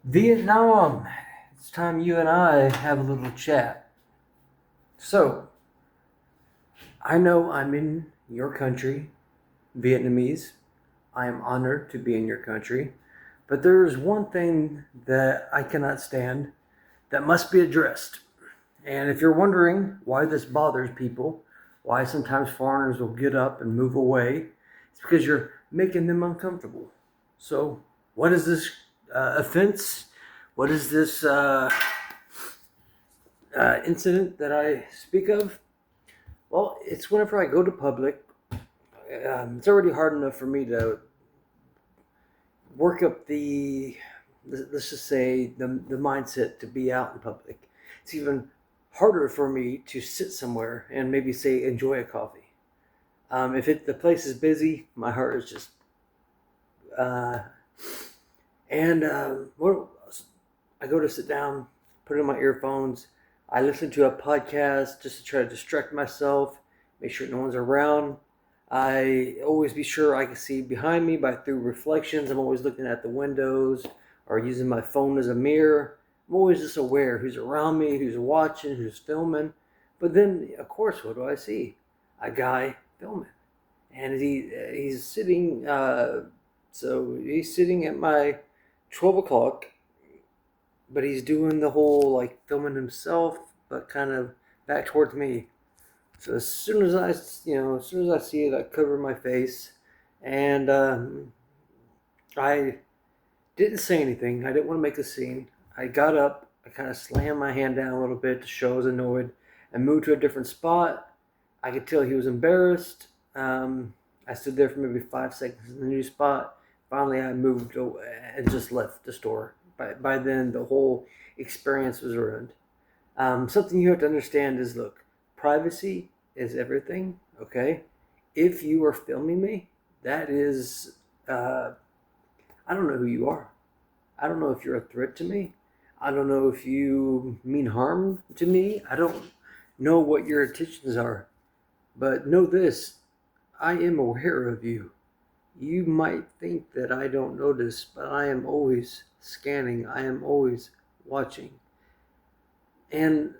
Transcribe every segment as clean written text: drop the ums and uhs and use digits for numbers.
Vietnam, it's time you and I have a little chat. So, I know I'm in your country, Vietnamese. I am honored to be in your country. But there is one thing that I cannot stand that must be addressed. And if you're wondering why this bothers people, why sometimes foreigners will get up and move away, it's because you're making them uncomfortable. So, what is this offense? What is this incident that I speak of? Well, it's whenever I go to public. It's already hard enough for me to work up let's just say, the mindset to be out in public. It's even harder for me to sit somewhere and maybe say enjoy a coffee. If the place is busy, my heart is just uh, and what I go to sit down, put in my earphones. I listen to a podcast just to try to distract myself, make sure no one's around. I always be sure I can see behind me by through reflections. I'm always looking at the windows or using my phone as a mirror. I'm always just aware who's around me, who's watching, who's filming. But then, of course, what do I see? A guy filming, and he's sitting. So he's sitting at my 12 o'clock, but he's doing the whole like filming himself, but kind of back towards me. So as soon as I see it, I cover my face, and I didn't say anything. I didn't want to make a scene. I got up. I kind of slammed my hand down a little bit to show I was annoyed, and moved to a different spot. I could tell he was embarrassed. I stood there for maybe 5 seconds in the new spot. Finally, I moved away and just left the store. By then, the whole experience was ruined. Something you have to understand is, look, privacy is everything. Okay, if you are filming me, that is, I don't know who you are. I don't know if you're a threat to me. I don't know if you mean harm to me. I don't know what your intentions are. But know this, I am aware of you. You might think that I don't notice, but I am always scanning. I am always watching. And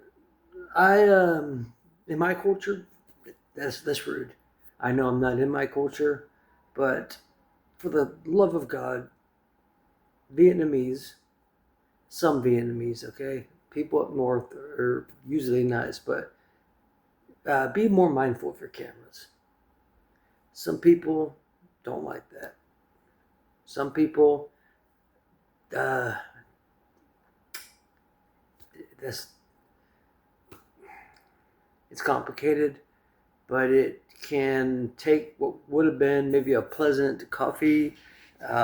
in my culture, that's rude. I know I'm not in my culture, but for the love of God, Vietnamese, some Vietnamese, okay, people up north are usually nice, but be more mindful of your cameras. Some people don't like that. Some people, uh, that's it's complicated, but it can take what would have been maybe a pleasant coffee,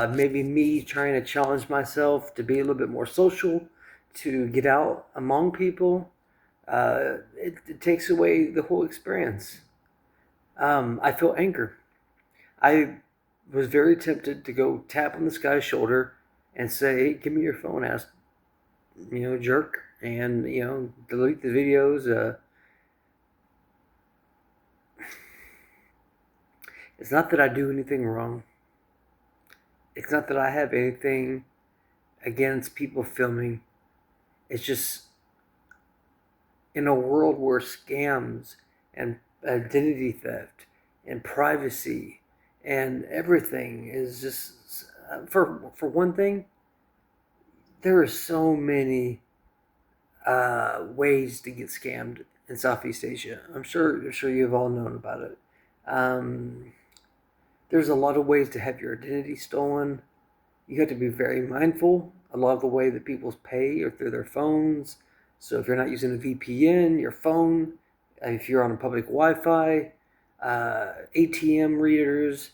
maybe me trying to challenge myself to be a little bit more social, to get out among people. It takes away the whole experience. I feel anger. I was very tempted to go tap on this guy's shoulder and say, hey, give me your phone, ass, jerk, and, delete the videos. It's not that I do anything wrong. It's not that I have anything against people filming. It's just in a world where scams and identity theft and privacy and everything is just for one thing, there are so many ways to get scammed in Southeast Asia. I'm sure you've all known about it. Um, there's a lot of ways to have your identity stolen. You have to be very mindful. A lot of the way that people pay are through their phones. So if you're not using a VPN, your phone, if you're on a public Wi-Fi, ATM readers,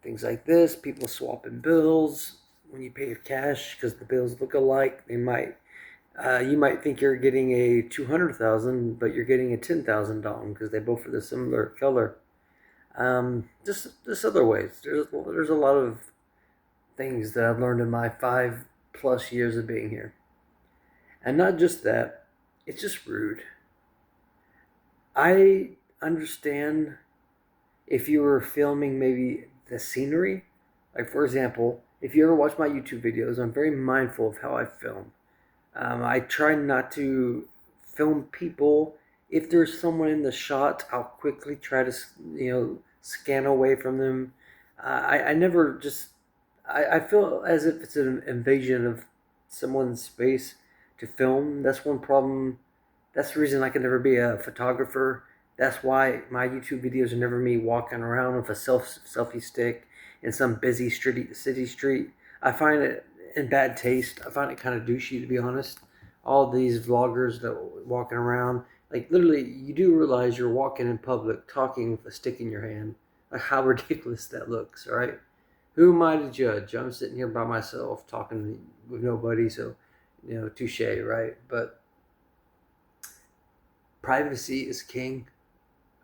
things like this, people swapping bills when you pay with cash because the bills look alike. You might think you're getting a 200,000, but you're getting a 10,000 dong because they both are the similar color. Just other ways. There's a lot of things that I've learned in my 5+ years of being here. And not just that, it's just rude. I understand if you were filming maybe the scenery. Like, for example, if you ever watch my YouTube videos, I'm very mindful of how I film. I try not to film people. If there's someone in the shot, I'll quickly try to, scan away from them. I never just, I feel as if it's an invasion of someone's space to film. That's one problem. That's the reason I can never be a photographer. That's why my YouTube videos are never me walking around with a selfie stick in some busy city street. I find it in bad taste. I find it kind of douchey, to be honest. All these vloggers that walking around, like literally, you do realize you're walking in public, talking with a stick in your hand. Like how ridiculous that looks, right? Who am I to judge? I'm sitting here by myself, talking with nobody, so touche, right? But privacy is king.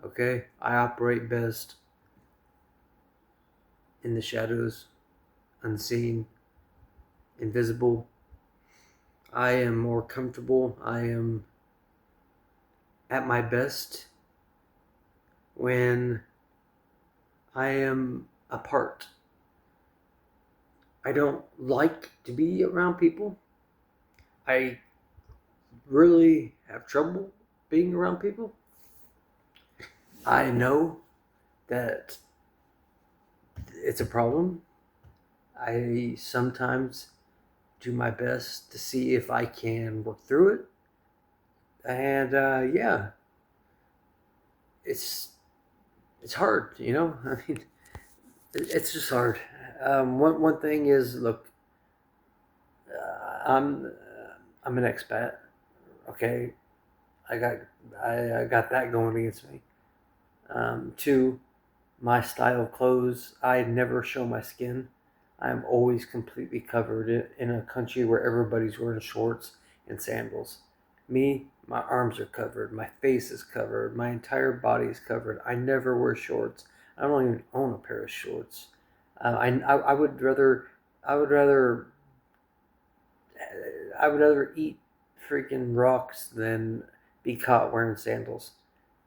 Okay, I operate best in the shadows, unseen, invisible. I am more comfortable. I am at my best when I am apart. I don't like to be around people. I really have trouble being around people. I know that it's a problem. I sometimes do my best to see if I can work through it. And yeah, it's hard, I mean, it's just hard. One thing is, look, I'm an expat. Okay, I got I got that going against me. Two, my style of clothes, I never show my skin. I'm always completely covered in a country where everybody's wearing shorts and sandals. Me, my arms are covered, my face is covered, my entire body is covered. I never wear shorts. I don't even own a pair of shorts. I would rather I would rather I would rather eat freaking rocks than be caught wearing sandals.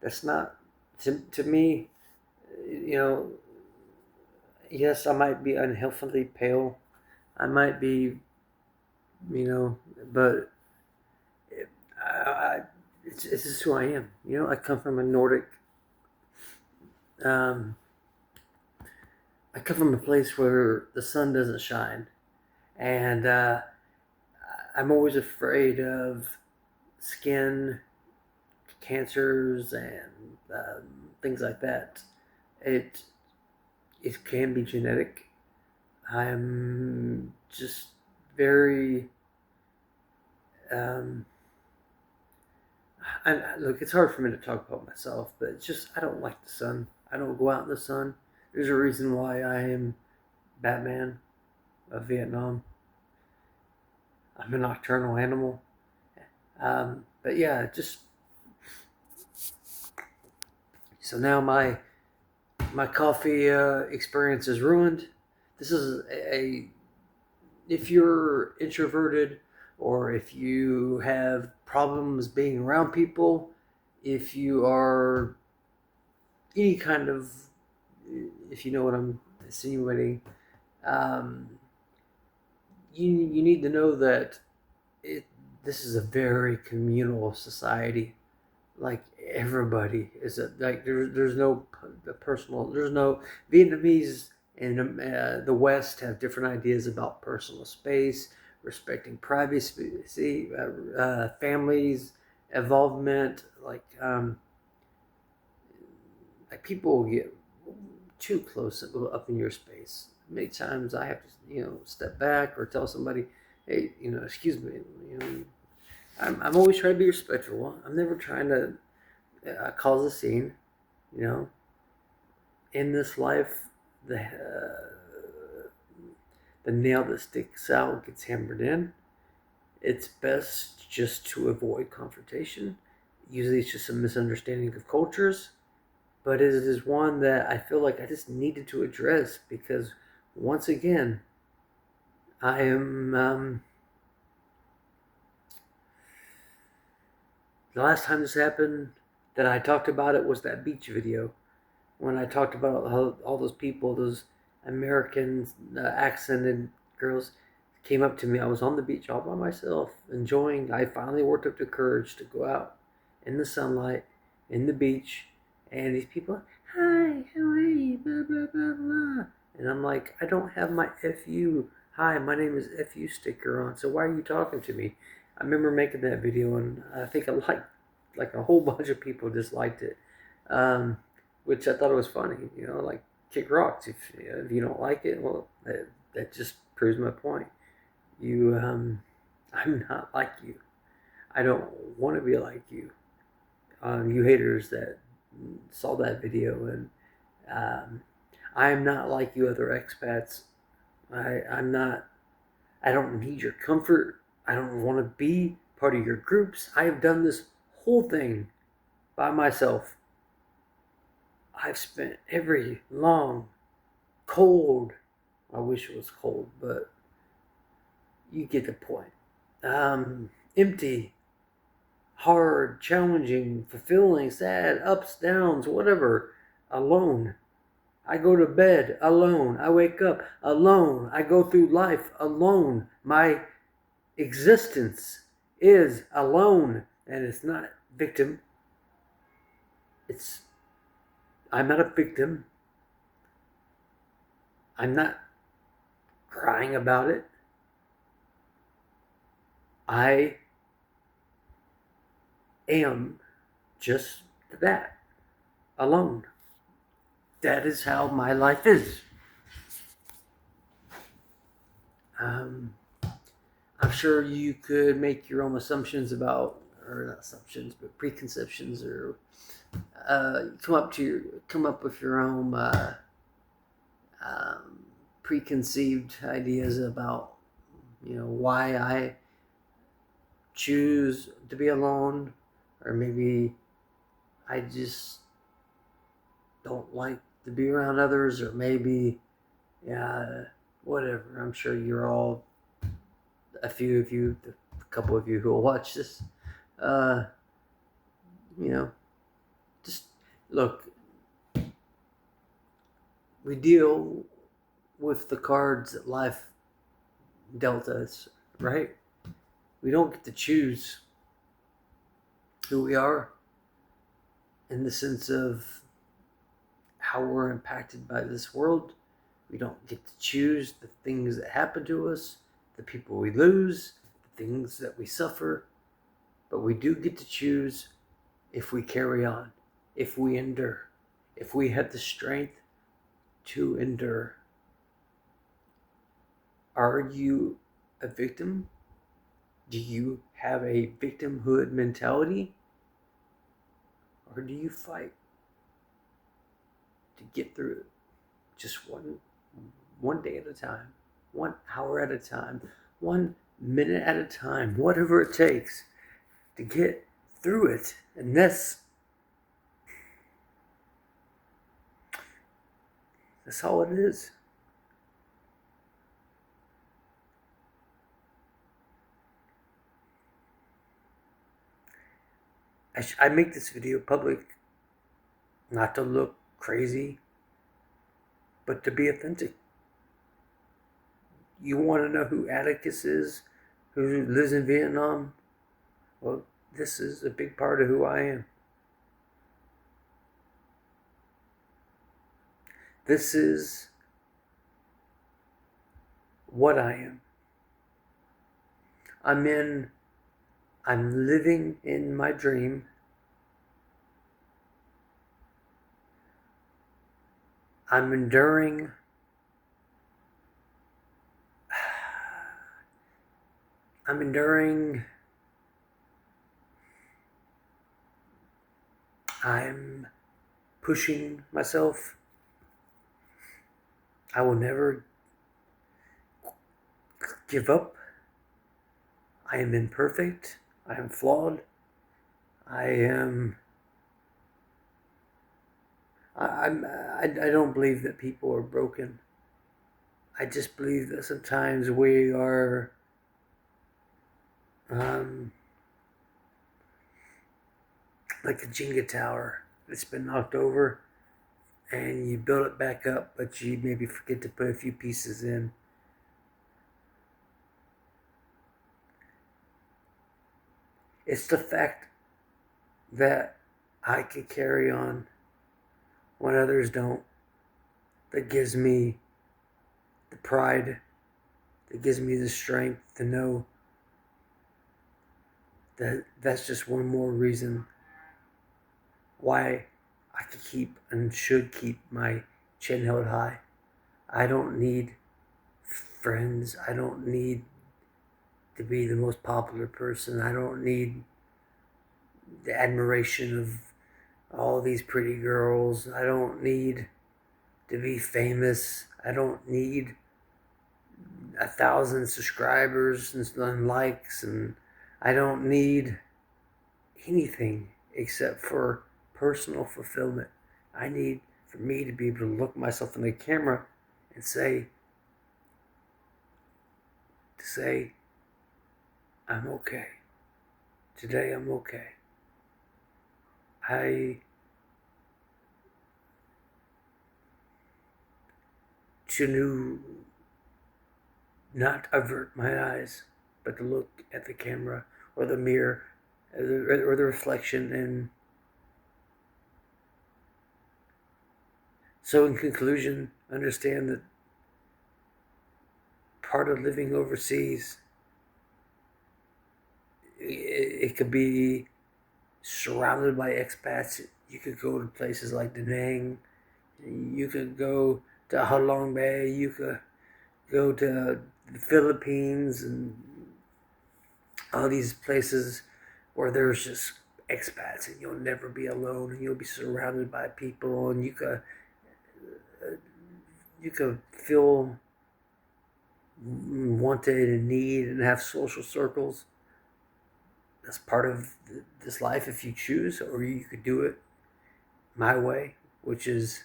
That's not to me. You know, yes, I might be unhealthily pale. I might be, but it, it's just who I am. I come from a Nordic. Um, I come from a place where the sun doesn't shine, and I'm always afraid of skin cancers and things like that. It it can be genetic. I'm just very um, look. It's hard for me to talk about myself, but it's just I don't like the sun. I don't go out in the sun. There's a reason why I am Batman of Vietnam. I'm a nocturnal animal. But yeah, just so now my coffee experience is ruined. This is a if you're introverted or if you have problems being around people, if you are any kind of, if you know what I'm insinuating, um, you need to know that it this is a very communal society. Like everybody is like there's no personal. There's no Vietnamese in the West have different ideas about personal space, respecting privacy, families, involvement. Like people get too close up in your space. Many times I have to step back or tell somebody, hey, excuse me, I'm always trying to be respectful. I'm never trying to cause a scene. You know, in this life, the nail that sticks out gets hammered in. It's best just to avoid confrontation. Usually, it's just a misunderstanding of cultures, but it is one that I feel like I just needed to address because once again, I am. The last time this happened that I talked about it was that beach video when I talked about how all those people, those American accented girls came up to me. I was on the beach all by myself, enjoying. I finally worked up the courage to go out in the sunlight, in the beach, and these people, hi, how are you? Blah, blah, blah, blah. And I'm like, I don't have my FU, hi, my name is FU sticker on, so why are you talking to me? I remember making that video, and I think like a whole bunch of people disliked it, which I thought it was funny, like kick rocks. If you don't like it, well, that just proves my point. I'm not like you. I don't want to be like you. You haters that saw that video, and I am not like you other expats. I'm not. I don't need your comfort. I don't want to be part of your groups. I have done this whole thing by myself. I've spent every long, cold, I wish it was cold, but you get the point. Empty, hard, challenging, fulfilling, sad, ups, downs, whatever, alone. I go to bed alone. I wake up alone. I go through life alone. My existence is alone, and it's not victim. I'm not a victim. I'm not crying about it. I am just that, alone. That is how my life is. I'm sure you could make your own assumptions about, or not assumptions, but preconceptions, or come up with your own preconceived ideas about, why I choose to be alone, or maybe I just don't like to be around others, or maybe, whatever. I'm sure you're all, a few of you, a couple of you who will watch this, just look, we deal with the cards that life dealt us, right? We don't get to choose who we are in the sense of how we're impacted by this world. We don't get to choose the things that happen to us, the people we lose, the things that we suffer, but we do get to choose if we carry on, if we endure, if we have the strength to endure. Are you a victim? Do you have a victimhood mentality? Or do you fight to get through it? Just one day at a time, 1 hour at a time, 1 minute at a time, whatever it takes to get through it. And that's all it is. I make this video public not to look crazy, but to be authentic. You want to know who Atticus is, who lives in Vietnam? Well, this is a big part of who I am. This is what I am. I'm living in my dream. I'm enduring I'm pushing myself. I will never give up. I am imperfect. I am flawed. I don't believe that people are broken. I just believe that sometimes we are like a Jenga tower that's been knocked over, and you build it back up, but you maybe forget to put a few pieces in. It's the fact that I can carry on when others don't that gives me the pride, that gives me the strength to know that that's just one more reason why I could keep and should keep my chin held high. I don't need friends. I don't need to be the most popular person. I don't need the admiration of all these pretty girls. I don't need to be famous. I don't need 1,000 subscribers and likes, and I don't need anything except for personal fulfillment. I need for me to be able to look myself in the camera and say, I'm okay. Today I'm okay. To not avert my eyes, but to look at the camera or the mirror or the reflection. And so, in conclusion, understand that part of living overseas, it could be surrounded by expats. You could go to places like Da Nang. You could go to Halong Bay. You could go to the Philippines and all these places where there's just expats, and you'll never be alone, and you'll be surrounded by people, and you could feel wanted and need and have social circles. That's part of this life if you choose, or you could do it my way, which is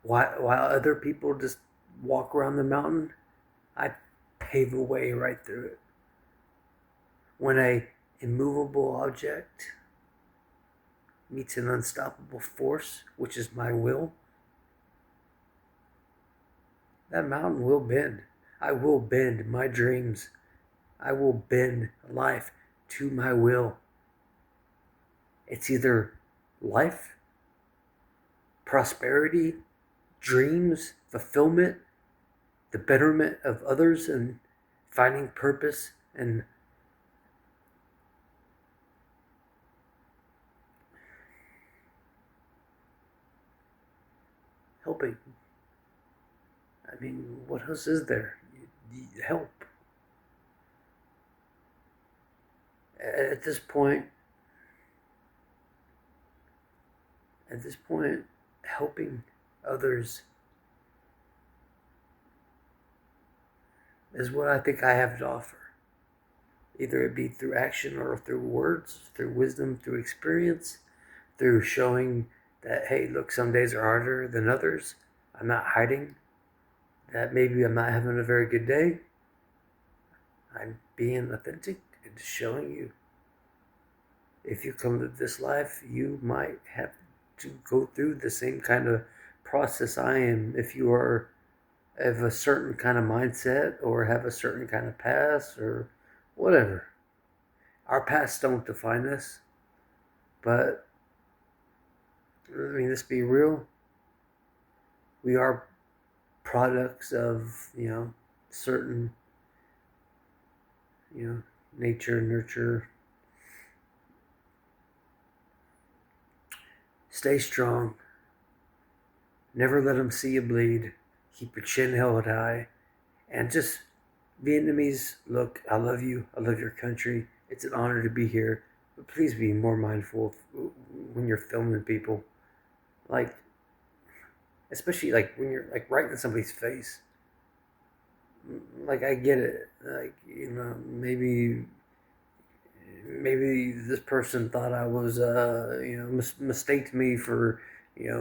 while other people just walk around the mountain, I pave a way right through it. When a immovable object meets an unstoppable force, which is my will, that mountain will bend. I will bend my dreams. I will bend life to my will. It's either life, prosperity, dreams, fulfillment, the betterment of others, and finding purpose and helping. I mean, what else is there? Help. At this point, helping others is what I think I have to offer. Either it be through action or through words, through wisdom, through experience, through showing that, hey, look, some days are harder than others. I'm not hiding that maybe I'm not having a very good day. I'm being authentic and showing you. If you come to this life, you might have to go through the same kind of process I am. If you are of a certain kind of mindset or have a certain kind of past or whatever. Our past don't define us, but I mean, let's be real. We are products of, certain, nature, nurture. Stay strong. Never let them see you bleed. Keep your chin held high. And just, Vietnamese, look, I love you. I love your country. It's an honor to be here. But please be more mindful when you're filming people. Like, especially like when you're like right in somebody's face. Like, I get it. Like, maybe this person thought I was, mistaked me for,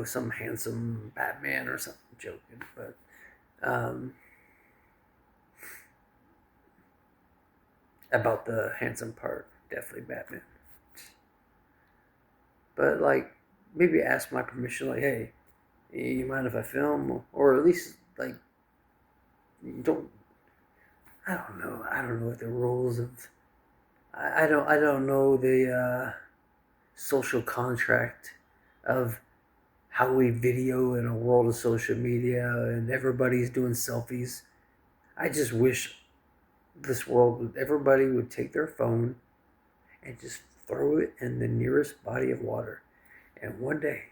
some handsome Batman or something. I'm joking, but about the handsome part, definitely Batman. But like, maybe ask my permission. Like, hey, you mind if I film, or at least like, don't. I don't know. I don't know what the rules of. I don't know the social contract of how we video in a world of social media and everybody's doing selfies. I just wish this world would everybody would take their phone and just throw it in the nearest body of water. And one day,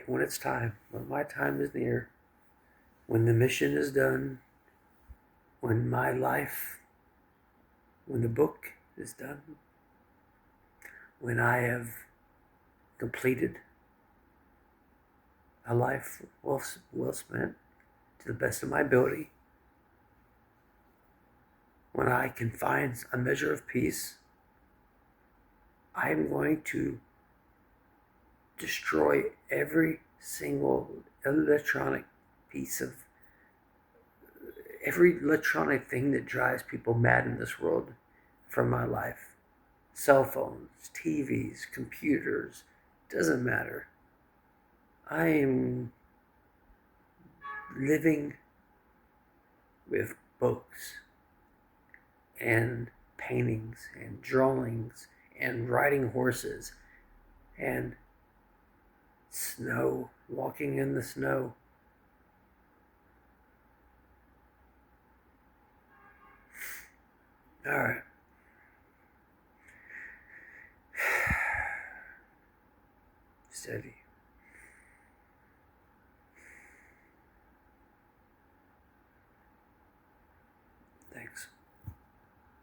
when it's time, when my time is near, when the mission is done, when my life, when the book is done, when I have completed a life well spent to the best of my ability, when I can find a measure of peace, I am going to destroy every single electronic piece of every electronic thing that drives people mad in this world from my life. Cell phones, TVs, computers, doesn't matter. I am living with books and paintings and drawings and riding horses and snow, walking in the snow. All right. Steady.